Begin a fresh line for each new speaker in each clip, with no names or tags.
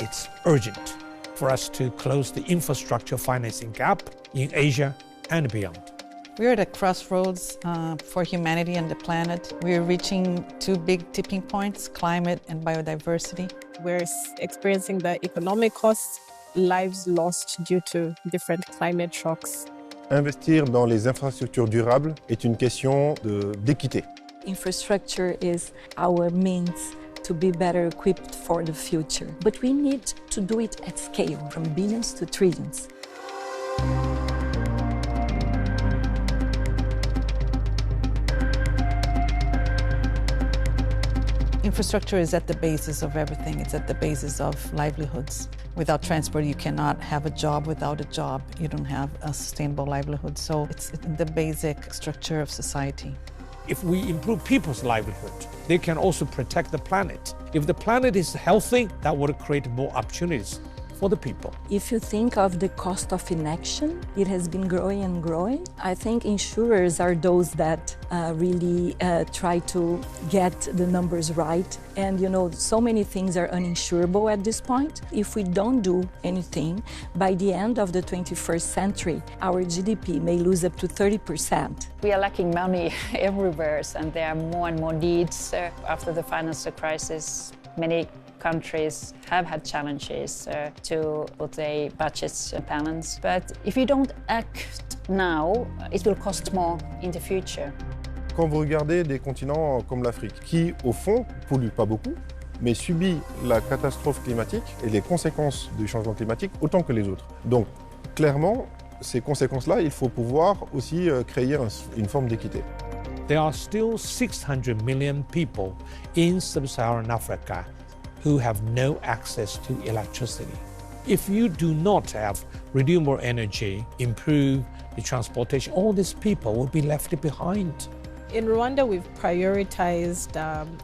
it's urgent for us to close the infrastructure financing gap in Asia and beyond.
We're at a crossroads for humanity and the planet. We're reaching two big tipping points, climate and biodiversity.
We're experiencing the economic costs, lives lost due to different climate shocks.
Investir dans les infrastructures durables est une question d'équité.
Infrastructure is our means to be better equipped for the future. But we need to do it at scale, from billions to trillions.
Infrastructure is at the basis of everything. It's at the basis of livelihoods. Without transport, you cannot have a job. Without a job, you don't have a sustainable livelihood. So it's the basic structure of society.
If we improve people's livelihood, they can also protect the planet. If the planet is healthy, that would create more opportunities for the people.
If you think of the cost of inaction, it has been growing and growing. I think insurers are those that really try to get the numbers right. And so many things are uninsurable at this point. If we don't do anything, by the end of the 21st century, our GDP may lose up to 30%.
We are lacking money everywhere, and there are more and more needs. After the financial crisis, many countries have had challenges to put their budgets balanced. But if you don't act now, it will cost more in the future.
Quand vous regardez des continents comme l'Afrique, qui au fond polluent pas beaucoup, mais subit la catastrophe climatique et les conséquences du changement climatique autant que les autres. Donc clairement, ces conséquences-là, il faut pouvoir aussi créer une forme d'équité.
There are still 600 million people in sub-Saharan Africa who have no access to electricity. If you do not have renewable energy, improve the transportation, all these people will be left behind.
In Rwanda, we've prioritized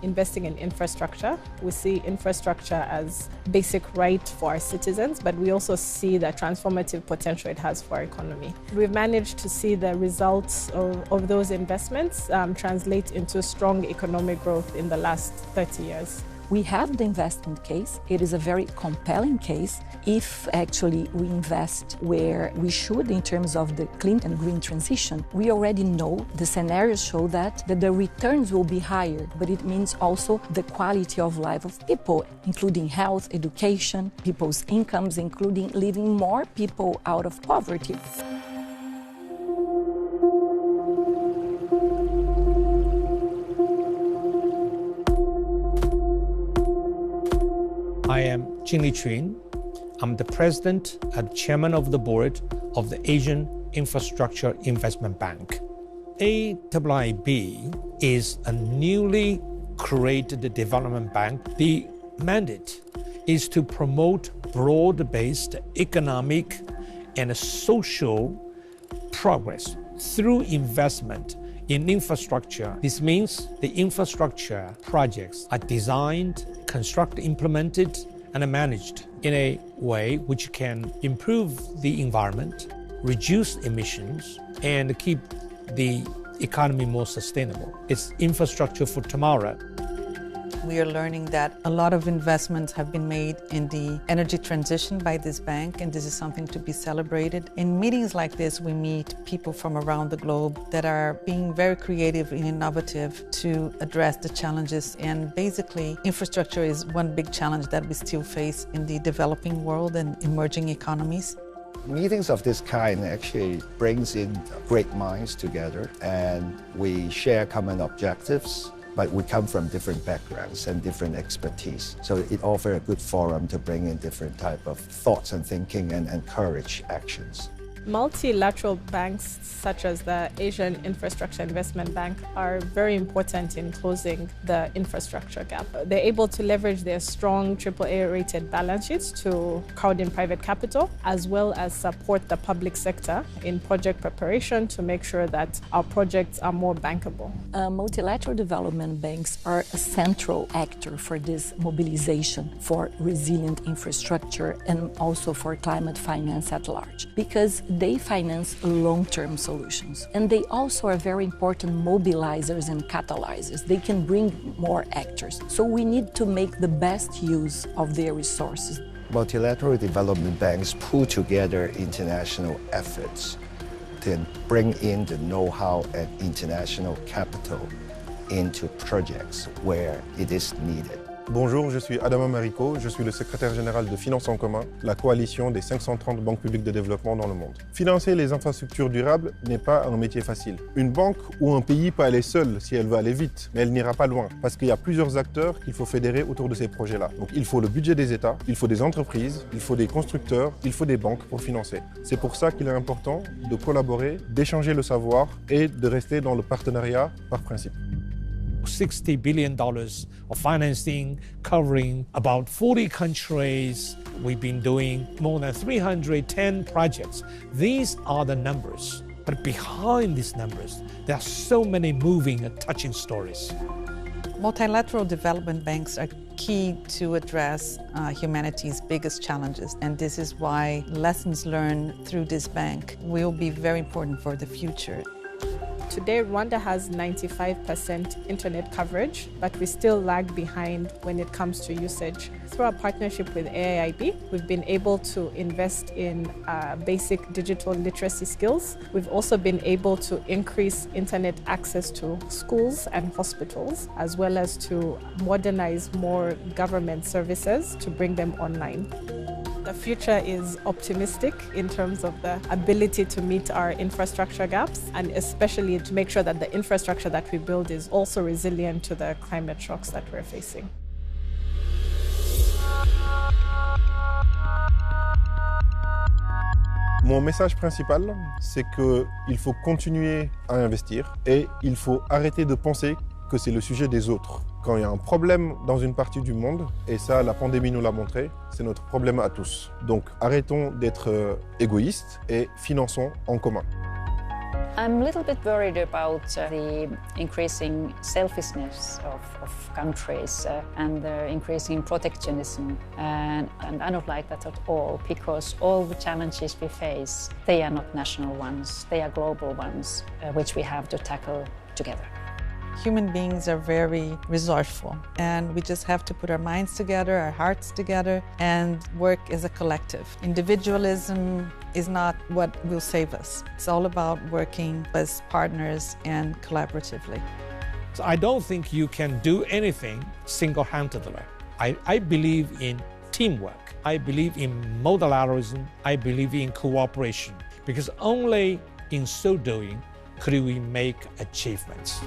investing in infrastructure. We see infrastructure as basic right for our citizens, but we also see the transformative potential it has for our economy. We've managed to see the results of those investments translate into strong economic growth in the last 30 years.
We have the investment case. It is a very compelling case if actually we invest where we should in terms of the clean and green transition. We already know, the scenarios show that the returns will be higher, but it means also the quality of life of people, including health, education, people's incomes, including leaving more people out of poverty.
I am Jin Li-Chun. I'm the president and chairman of the board of the Asian Infrastructure Investment Bank. AIIB is a newly created development bank. The mandate is to promote broad-based economic and social progress through investment in infrastructure. This means the infrastructure projects are designed, constructed, implemented, and managed in a way which can improve the environment, reduce emissions, and keep the economy more sustainable. It's infrastructure for tomorrow.
We are learning that a lot of investments have been made in the energy transition by this bank, and this is something to be celebrated. In meetings like this, we meet people from around the globe that are being very creative and innovative to address the challenges. And basically, infrastructure is one big challenge that we still face in the developing world and emerging economies.
Meetings of this kind actually brings in great minds together, and we share common objectives. But we come from different backgrounds and different expertise. So it offers a good forum to bring in different type of thoughts and thinking and encourage actions.
Multilateral banks such as the Asian Infrastructure Investment Bank are very important in closing the infrastructure gap. They're able to leverage their strong AAA-rated balance sheets to crowd in private capital, as well as support the public sector in project preparation to make sure that our projects are more bankable.
Multilateral development banks are a central actor for this mobilization for resilient infrastructure and also for climate finance at large, because they finance long-term solutions. And they also are very important mobilizers and catalyzers. They can bring more actors. So we need to make the best use of their resources.
Multilateral development banks pull together international efforts to bring in the know-how and international capital into projects where it is needed.
Bonjour, je suis Adama Mariko, je suis le secrétaire général de Finance en commun, la coalition des 530 banques publiques de développement dans le monde. Financer les infrastructures durables n'est pas un métier facile. Une banque ou un pays peut aller seul si elle veut aller vite, mais elle n'ira pas loin parce qu'il y a plusieurs acteurs qu'il faut fédérer autour de ces projets-là. Donc il faut le budget des États, il faut des entreprises, il faut des constructeurs, il faut des banques pour financer. C'est pour ça qu'il est important de collaborer, d'échanger le savoir et de rester dans le partenariat par principe.
$60 billion of financing covering about 40 countries. We've been doing more than 310 projects. These are the numbers. But behind these numbers, there are so many moving and touching stories.
Multilateral development banks are key to address humanity's biggest challenges, and this is why lessons learned through this bank will be very important for the future.
Today, Rwanda has 95% internet coverage, but we still lag behind when it comes to usage. Through our partnership with AIIB, we've been able to invest in basic digital literacy skills. We've also been able to increase internet access to schools and hospitals, as well as to modernize more government services to bring them online. The future is optimistic in terms of the ability to meet our infrastructure gaps, and especially to make sure that the infrastructure that we build is also resilient to the climate shocks that we're facing.
Mon message principal, c'est qu'il faut continuer à investir et il faut arrêter de penser que c'est le sujet des autres. Quand il y a un problème dans une partie du monde, et ça la pandémie nous l'a montré, c'est notre problème à tous. Donc arrêtons d'être égoïstes et finançons en commun.
I'm a little bit worried about the increasing selfishness of countries and the increasing protectionism. And I don't like that at all, because all the challenges we face, they are not national ones, they are global ones, which we have to tackle together.
Human beings are very resourceful, and we just have to put our minds together, our hearts together, and work as a collective. Individualism is not what will save us. It's all about working as partners and collaboratively.
So I don't think you can do anything single-handedly. I believe in teamwork. I believe in multilateralism. I believe in cooperation, because only in so doing could we make achievements.